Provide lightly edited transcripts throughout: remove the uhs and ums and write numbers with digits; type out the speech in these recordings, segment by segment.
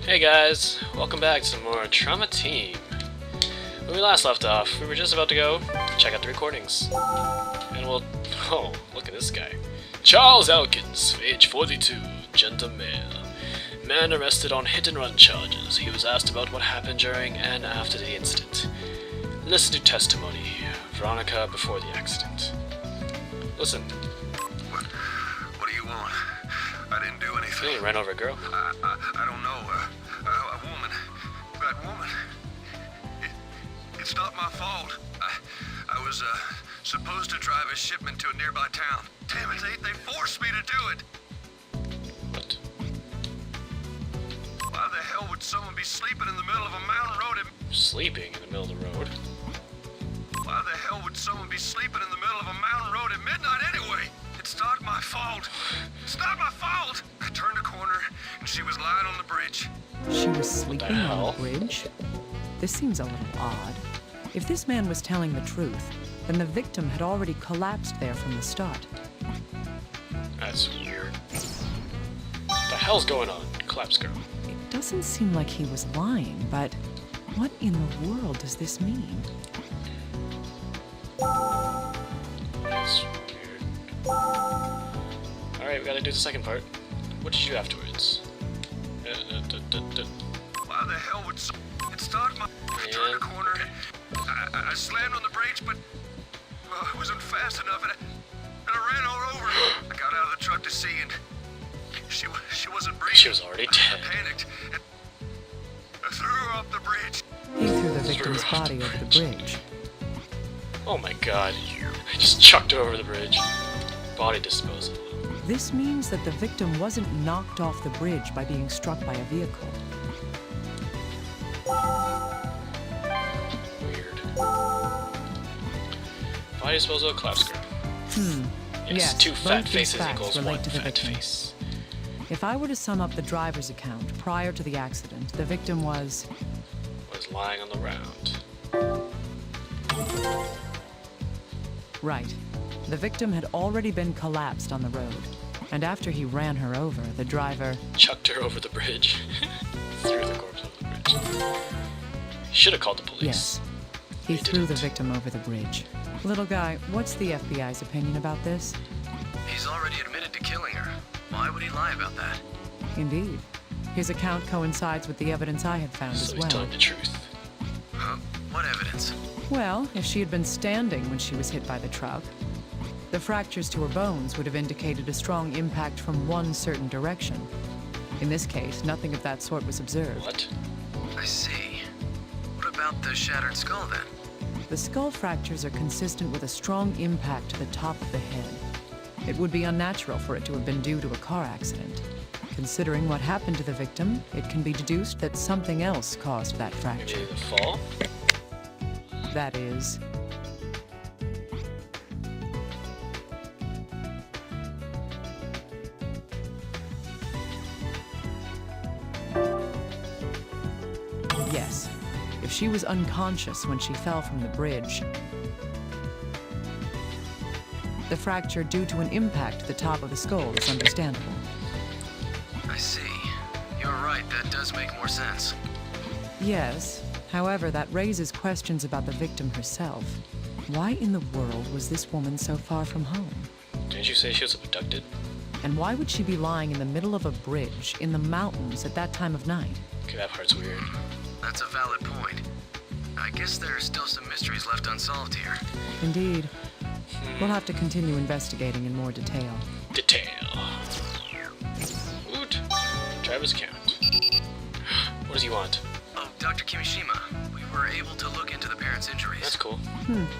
Hey guys, welcome back to some more Trauma Team. When we last left off, we were just about to go check out the recordings. And we'll... oh, look at this guy. Charles Elkins, age 42, gender male. Man arrested on hit-and-run charges. He was asked about what happened during and after the incident. Listen to testimony. Veronica before the accident. Listen. What do you want? I didn't do anything. You ran over a girl. I don't know. A woman. That woman. It's not my fault. I was supposed to drive a shipment to a nearby town. Damn it, they forced me to do it. What? Why the hell would someone be sleeping in the middle of a mountain road and... Sleeping in the middle of the road? Why the hell would someone be sleeping in the middle of a mountain road at midnight anyway? It's not my fault. It's not my fault. I turned a corner and she was lying on the bridge. She was sleeping hell? on a bridge? This seems a little odd. If this man was telling the truth, then the victim had already collapsed there from the start. That's weird. What the hell's going on, Collapse Girl? It doesn't seem like he was lying, but what in the world does this mean? That's weird. Alright, we gotta do the second part. What did you do afterwards? Why the hell would It's not my... I turned a corner. I slammed on the brakes, but I wasn't fast enough, and I ran all over her. I got out of the truck to see, and she wasn't breathing. She was already dead. I panicked, and I threw her off the bridge. He threw the victim's body over the bridge. Oh my god. I just chucked her over the bridge. Body disposal. This means that the victim wasn't knocked off the bridge by being struck by a vehicle. Weird. Body disposal, Collapse Girl. Yes, Yes, two both fat these faces facts equals relate one to the fat victim. face. If I were to sum up the driver's account prior to the accident, the victim was... Was lying on the ground. Right. The victim had already been collapsed on the road. And after he ran her over, the driver... Chucked her over the bridge. Threw the corpse over the bridge. Should have called the police. Yes. He They threw the didn't. victim over the bridge. Little guy, what's the FBI's opinion about this? He's already admitted to killing her. Why would he lie about that? Indeed. His account coincides with the evidence I had found So as he's well. telling the truth. Huh? What evidence? Well, if she had been standing when she was hit by the truck, the fractures to her bones would have indicated a strong impact from one certain direction. In this case, nothing of that sort was observed. What? I see. What about the shattered skull then? The skull fractures are consistent with a strong impact to the top of the head. It would be unnatural for it to have been due to a car accident. Considering what happened to the victim, it can be deduced that something else caused that fracture. Maybe the fall? That is... Yes. If she was unconscious when she fell from the bridge, the fracture due to an impact to the top of the skull is understandable. I see. You're right, that does make more sense. Yes. However, that raises questions about the victim herself. Why in the world was this woman so far from home? Didn't you say she was abducted? And why would she be lying in the middle of a bridge in the mountains at that time of night? Okay, that part's weird. That's a valid point. I guess there are still some mysteries left unsolved here. Indeed. We'll have to continue investigating in more detail. Detail. Woot. Driver's account. What does he want? Oh, Dr. Kimishima, we were able to look into the parents' injuries. That's cool.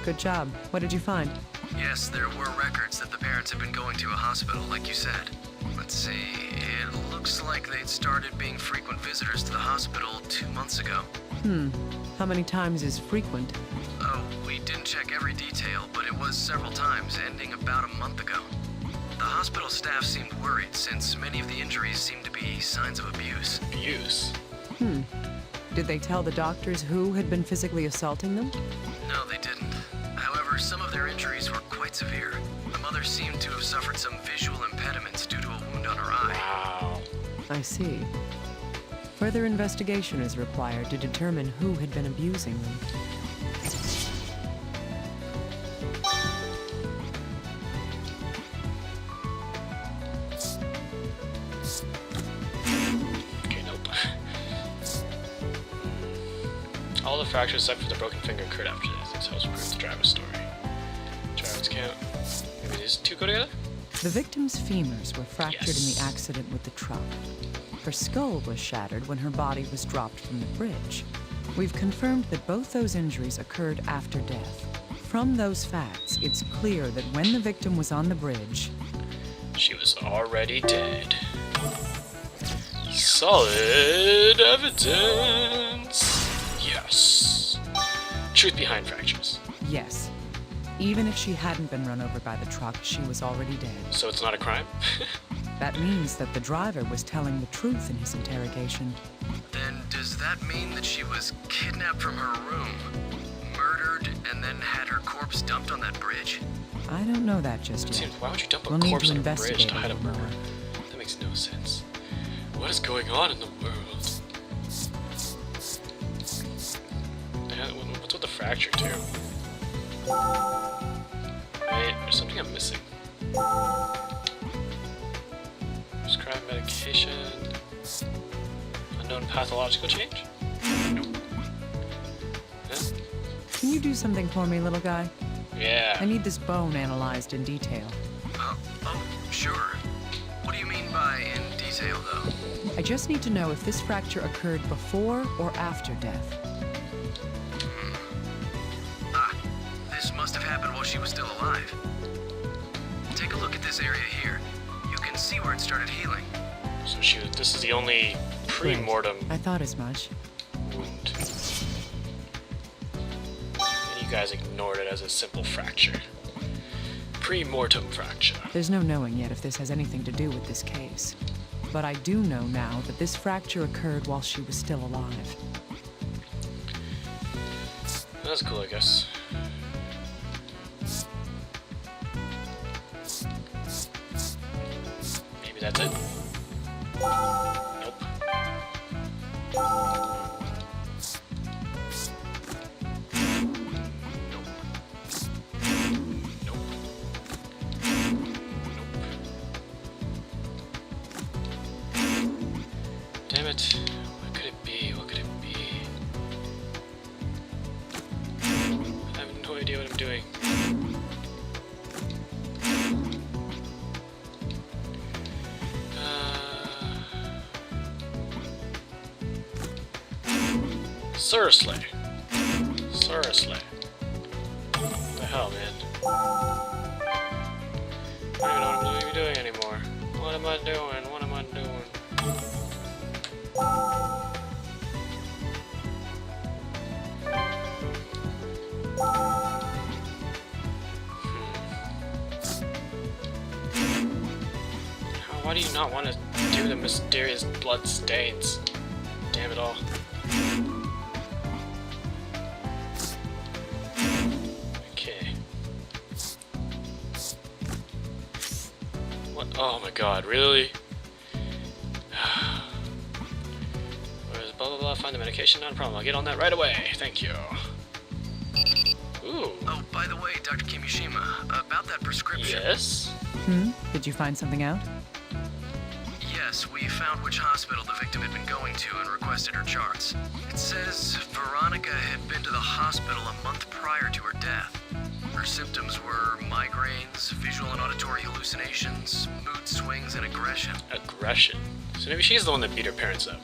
Good job. What did you find? Yes, there were records that the parents had been going to a hospital, like you said. Let's see, it looks like they'd started being frequent visitors to the hospital 2 months ago. How many times is frequent? Oh, we didn't check every detail, but it was several times, ending about a month ago. The hospital staff seemed worried since many of the injuries seemed to be signs of abuse. Abuse. Did they tell the doctors who had been physically assaulting them? No, they didn't. However, some of their injuries were quite severe. The mother seemed to have suffered some visual impediments due to a wound on her eye. Wow. I see. Further investigation is required to determine who had been abusing them. Okay, nope. All the fractures except for the broken finger occurred after this. This helps prove the driver's story. Driver's count. Maybe these two go together? The victim's femurs were fractured in the Yes. accident with the truck. Her skull was shattered when her body was dropped from the bridge. We've confirmed that both those injuries occurred after death. From those facts, it's clear that when the victim was on the bridge, She was already dead. Solid evidence! Yes. Truth behind fractures. yes, even if she hadn't been run over by the truck, she was already dead. So it's not a crime? That means that the driver was telling the truth in his interrogation. Then does that mean that she was kidnapped from her room, murdered, and then had her corpse dumped on that bridge? I don't know that just It yet. seems, why would you dump a We'll need corpse to on a bridge investigate to hide a little murder? more. That makes no sense. What is going on in the world? What's with the fracture, too? Wait, there's something I'm missing. Prescribed medication. Unknown pathological change? Nope. Huh? Can you do something for me, little guy? Yeah. I need this bone analyzed in detail. Oh, sure. What do you mean by in detail, though? I just need to know if this fracture occurred before or after death. This must have happened while she was still alive. Take a look at this area here. You can see where it started healing. So this is the only pre-mortem I thought as much. wound. And you guys ignored it as a simple fracture. Pre-mortem fracture. There's no knowing yet if this has anything to do with this case. But I do know now that this fracture occurred while she was still alive. That's cool, I guess. Maybe that's it? Nope. Nope. Nope. Damn it. What could it be? What could it be? I have no idea what I'm doing. Seriously. Seriously. What the hell, man? I don't even know what I'm even doing anymore. What am I doing? What am I doing? Why do you not want to do the mysterious blood stains? Damn it all. Okay. What? Oh my god, really? Where's blah blah blah? Find the medication, not a problem. I'll get on that right away. Thank you. Ooh. Oh, by the way, Dr. Kimishima, about that prescription. Yes? Did you find something out? Yes, we found which hospital the victim had been going to and requested her charts. It says Veronica had been to the hospital a month prior to her death. Her symptoms were migraines, visual and auditory hallucinations, mood swings, and aggression. Aggression. So maybe she's the one that beat her parents up.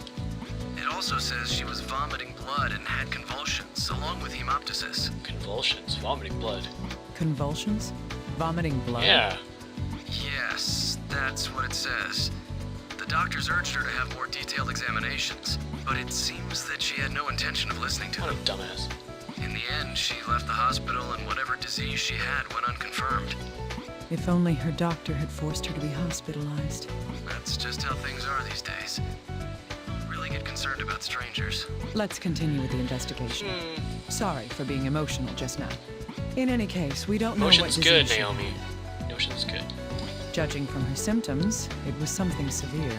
It also says she was vomiting blood and had convulsions, along with hemoptysis. Convulsions, vomiting blood. Convulsions? Vomiting blood? Yeah. Yes, that's what it says. The doctors urged her to have more detailed examinations, but it seems that she had no intention of listening to What a them. dumbass. In the end, she left the hospital and whatever disease she had went unconfirmed. If only her doctor had forced her to be hospitalized. That's just how things are these days. Really get concerned about strangers. Let's continue with the investigation. Sorry for being emotional just now. In any case, we don't know what Emotion's disease good, she Naomi. had. Emotion's good. Judging from her symptoms, it was something severe.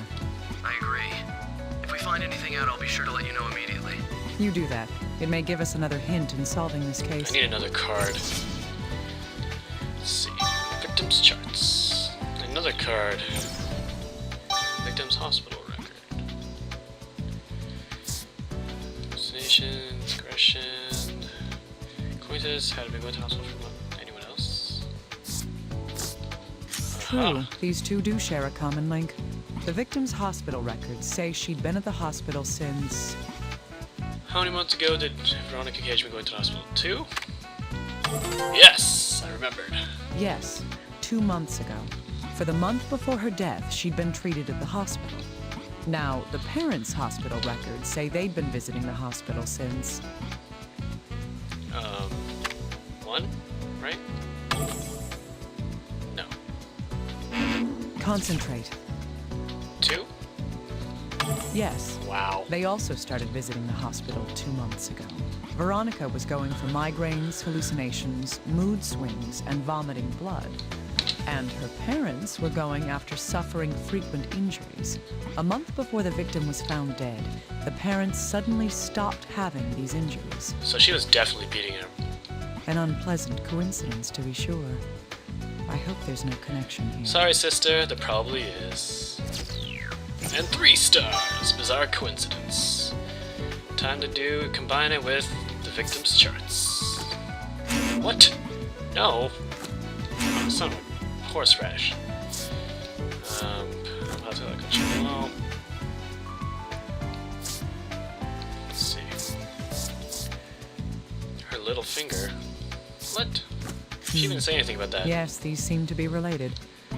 I agree. If we find find anything out, I'll be sure to let you know immediately. You do that. It may give us another hint in solving this I case. need another card. Let's see. Victim's charts. Another card. Victim's hospital record. Hallucination, aggression. Acquaintance had been going to hospital from anyone else. True. These two do share a common link. The victim's hospital records say she'd been at the hospital since... How many months ago did Veronica Cage been going to the hospital? 2? Yes, I remembered. Yes, 2 months ago. For the month before her death, she'd been treated at the hospital. Now, the parents' hospital records say they'd been visiting the hospital since... 1, right? No. Concentrate. 2? Yes. Wow. They also started visiting the hospital 2 months ago. Veronica was going for migraines, hallucinations, mood swings, and vomiting blood. And her parents were going after suffering frequent injuries. A month before the victim was found dead, the parents suddenly stopped having these injuries. So she was definitely beating him. An unpleasant coincidence, to be sure. I hope there's no connection here. Sorry, sister, there probably is. And 3 stars. Bizarre coincidence. Time to combine it with the victim's charts. What? No. Son of a horseradish. Well, let's see. Her little finger. What? She didn't say anything about that. Yes, these seem to be related.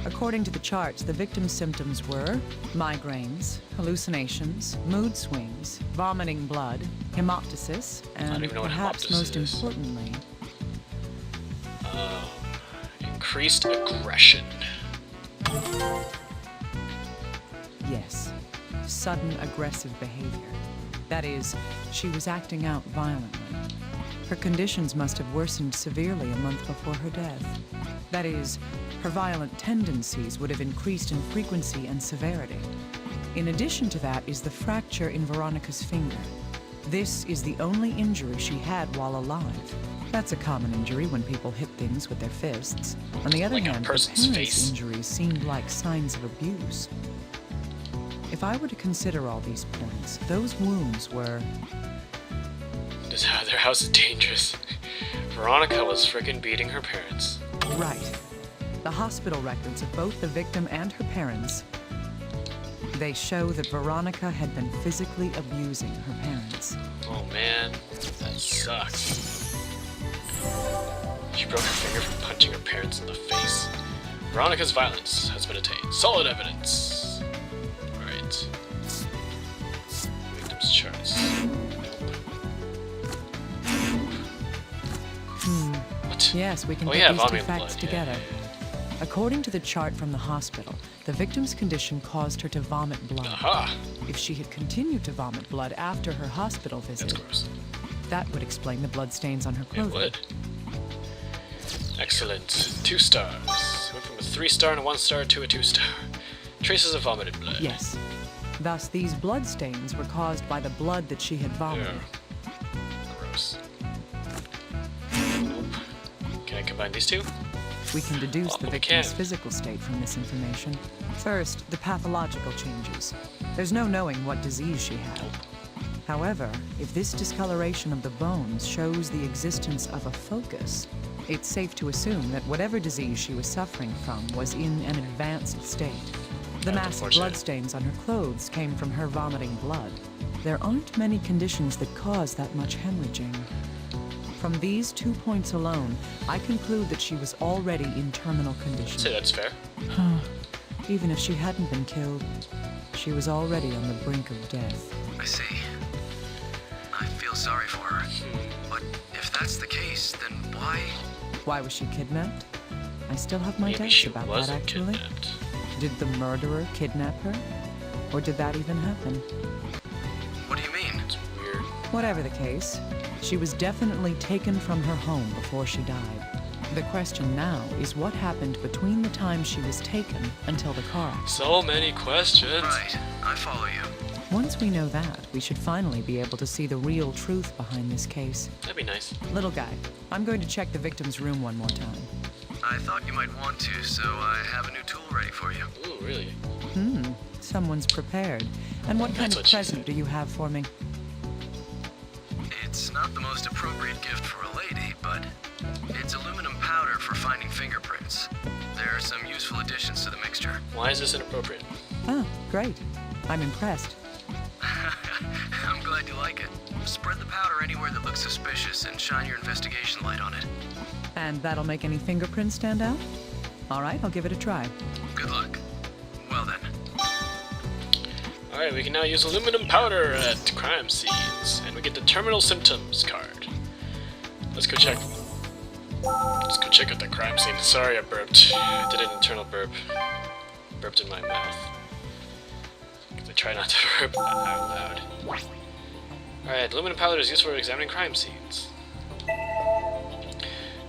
According to the charts, the victim's symptoms were migraines, hallucinations, mood swings, vomiting blood, hemoptysis, don't and even know what perhaps hemoptysis most is. importantly, Increased aggression. yes, sudden aggressive behavior. That is, she was acting out violently. Her conditions must have worsened severely a month before her death. That is, her violent tendencies would have increased in frequency and severity. In addition to that is the fracture in Veronica's finger. This is the only injury she had while alive. That's a common injury when people hit things with their fists. On the other Like a hand, the person's parents' face. injuries seemed like signs of abuse. If I were to consider all these points, those wounds were... Their house is dangerous. Veronica was frickin' beating her parents. right. The hospital records of both the victim and her parents, they show that Veronica had been physically abusing her parents. Oh man, that sucks. She broke her finger from punching her parents in the face. Veronica's violence has been attained. Solid evidence. Alright. Victim's charts. What? Yes, we can Oh, put yeah, these two vomiting facts blood, yeah. together. According to the chart from the hospital, the victim's condition caused her to vomit blood. Aha! If she had continued to vomit blood after her hospital That's visit, gross. that would explain the blood stains on her It clothing. would. Excellent. 2 stars. Went from a 3-star and a 1-star to a 2-star. Traces of vomited blood. Yes. Thus, these blood stains were caused by the blood that she had vomited. Yeah. Gross. Nope. Can I combine these two? We can deduce Oh, the we victim's can. physical state from this information. First, the pathological changes. There's no knowing what disease she had. However, if this discoloration of the bones shows the existence of a focus, it's safe to assume that whatever disease she was suffering from was in an advanced state. The That's massive unfortunate. blood stains on her clothes came from her vomiting blood. There aren't many conditions that cause that much hemorrhaging. From these 2 points alone, I conclude that she was already in terminal I'd condition. say that's fair. Even if she hadn't been killed, she was already on the brink of death. I see. I feel sorry for her. But if that's the case, then why? Why was she kidnapped? I still have my Maybe doubts she about that, wasn't actually. kidnapped. Did the murderer kidnap her? Or did that even happen? What do you mean? It's weird. Whatever the case, she was definitely taken from her home before she died. The question now is what happened between the time she was taken until the car accident. So many questions. Right, I follow you. Once we know that, we should finally be able to see the real truth behind this case. That'd be nice. Little guy, I'm going to check the victim's room one more time. I thought you might want to, so I have a new tool ready for you. Ooh, really? Someone's prepared. And what kind That's of what she present said. do you have for me? It's not the most appropriate gift for a lady, but it's aluminum powder for finding fingerprints. There are some useful additions to the mixture. Why is this inappropriate? Oh, great. I'm impressed. I'm glad you like it. Spread the powder anywhere that looks suspicious and shine your investigation light on it. And that'll make any fingerprints stand out? All right, I'll give it a try. Good luck. Well then. Alright, we can now use aluminum powder at crime scenes, and we get the terminal symptoms card. Let's go check. Let's go check out the crime scene. Sorry, I burped. I did an internal burp. Burped in my mouth. 'Cause I try not to burp out loud. Alright, aluminum powder is used for examining crime scenes.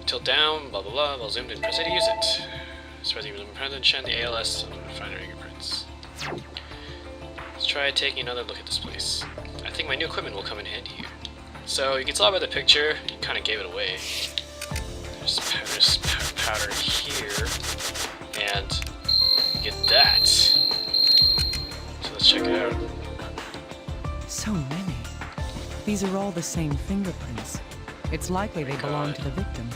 Tilt down, blah blah blah, while zoomed in, press A to use it. Spread the aluminum powder and shine the ALS on finer fingerprints. Let's try taking another look at this place. I think my new equipment will come in handy here. So you can tell by the picture, you kind of gave it away. There's powder here, and you get that. So let's check it out. So many. These are all the same fingerprints. It's likely they belong to the victim.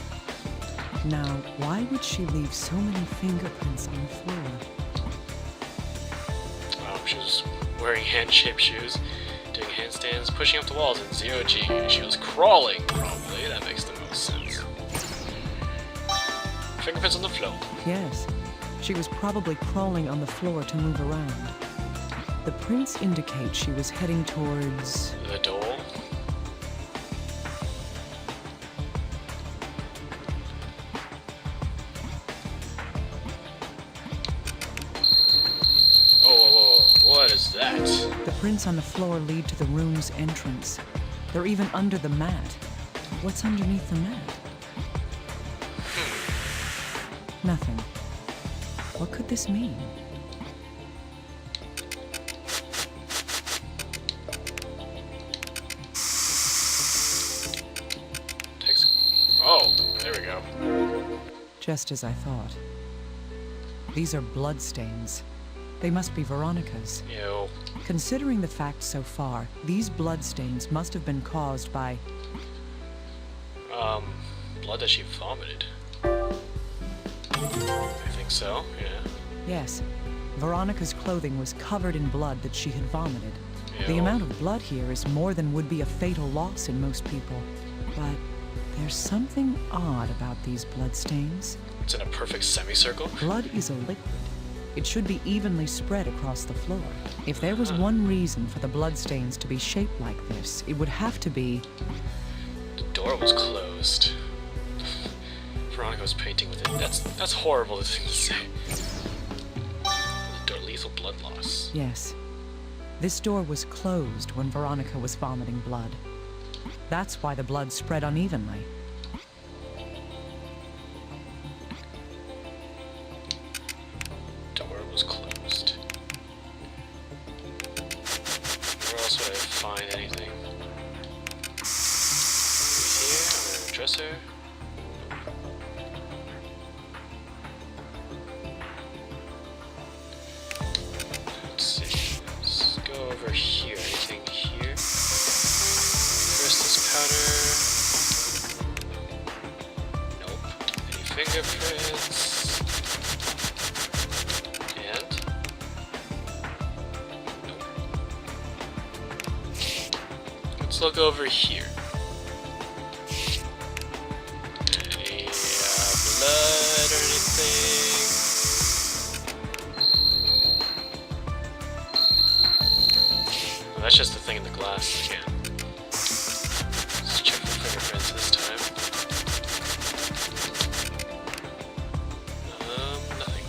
Now, why would she leave so many fingerprints on the floor? She was wearing hand-shaped shoes, doing handstands, pushing up the walls in 0G. She was crawling, probably. That makes the most sense. Fingerprints on the floor. Yes, she was probably crawling on the floor to move around. The prints indicate she was heading towards... The door. What is that? The prints on the floor lead to the room's entrance. They're even under the mat. What's underneath the mat? Nothing. What could this mean? Oh, there we go. Just as I thought. These are bloodstains. They must be Veronica's. Ew. Considering the facts so far, these bloodstains must have been caused by... blood that she vomited. I think so, yeah. Yes. Veronica's clothing was covered in blood that she had vomited. The Ew. amount of blood here is more than would be a fatal loss in most people. But there's something odd about these bloodstains. It's in a perfect semicircle. Blood is a liquid. It should be evenly spread across the floor. If there was one reason for the bloodstains to be shaped like this, it would have to be... The door was closed. Veronica was painting with it. That's horrible thing to say. The door, lethal blood loss. Yes. This door was closed when Veronica was vomiting blood. That's why the blood spread unevenly. Door was closed. Where else would I find anything? Here, on the dresser. Let's see. Let's go over here. Anything here? Crystal powder. Nope. Any fingerprints? And? Nope. Let's look over here. Any blood or anything? Well, that's just the thing in the glass again. Let's check for fingerprints this time. Nothing.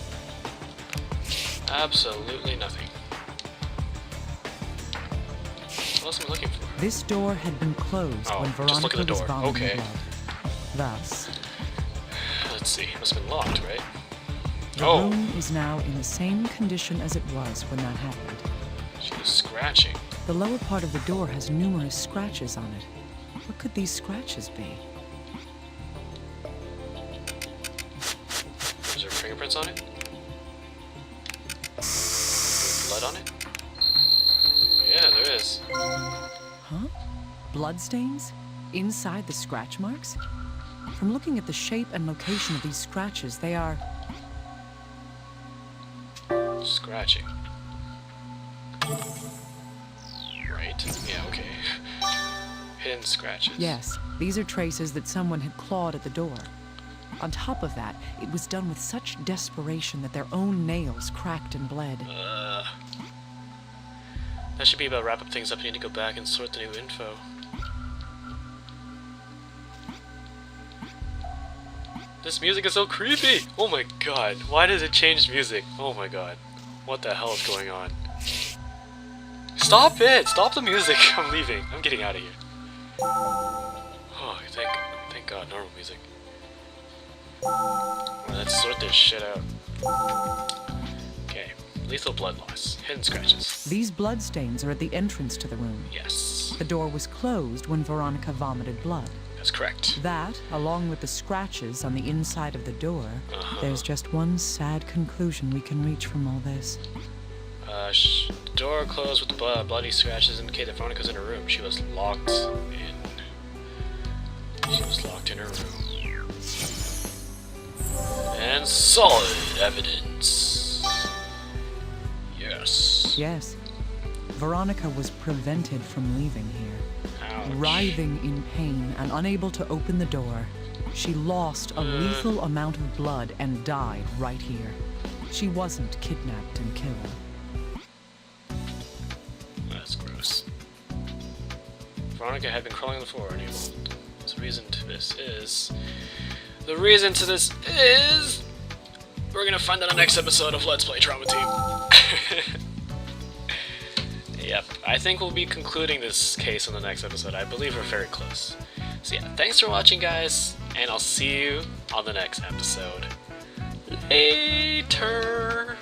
Absolutely nothing. What else am I looking for? This door had been closed Oh, when just look Veronica at the was door. vomiting Okay. blood. Thus, Let's see. It must have been locked, right? the Oh. room is now in the same condition as it was when that happened. She was scratching. The lower part of the door has numerous scratches on it. What could these scratches be? Is there fingerprints on it? Blood on it? Yeah, there is. Huh? Bloodstains? Inside the scratch marks? From looking at the shape and location of these scratches, they are... Scratching. Right. Yeah, okay. Hidden scratches. Yes, these are traces that someone had clawed at the door. On top of that, it was done with such desperation that their own nails cracked and bled. That should be about wrap up things up. I need to go back and sort the new info. This music is so creepy! Oh my god, why does it change music? Oh my god. What the hell is going on? Stop it! Stop the music! I'm leaving. I'm getting out of here. Oh, thank god, normal music. Well, let's sort this shit out. Okay. Lethal blood loss. Hidden scratches. These bloodstains are at the entrance to the room. Yes. The door was closed when Veronica vomited blood. That's correct. That, along with the scratches on the inside of the door, there's just one sad conclusion we can reach from all this. The door closed with the bloody scratches indicate that Veronica's in her room. She was locked in. She was locked in her room. And solid evidence. Yes. Yes. Veronica was prevented from leaving here. Ouch. Writhing in pain and unable to open the door, she lost a lethal amount of blood and died right here. She wasn't kidnapped and killed. That's gross. Veronica had been crawling on the floor and the reason to this is... The reason to this is... We're gonna find out in the next episode of Let's Play Trauma Team. Yep, I think we'll be concluding this case in the next episode. I believe we're very close. So yeah, thanks for watching, guys, and I'll see you on the next episode. Later!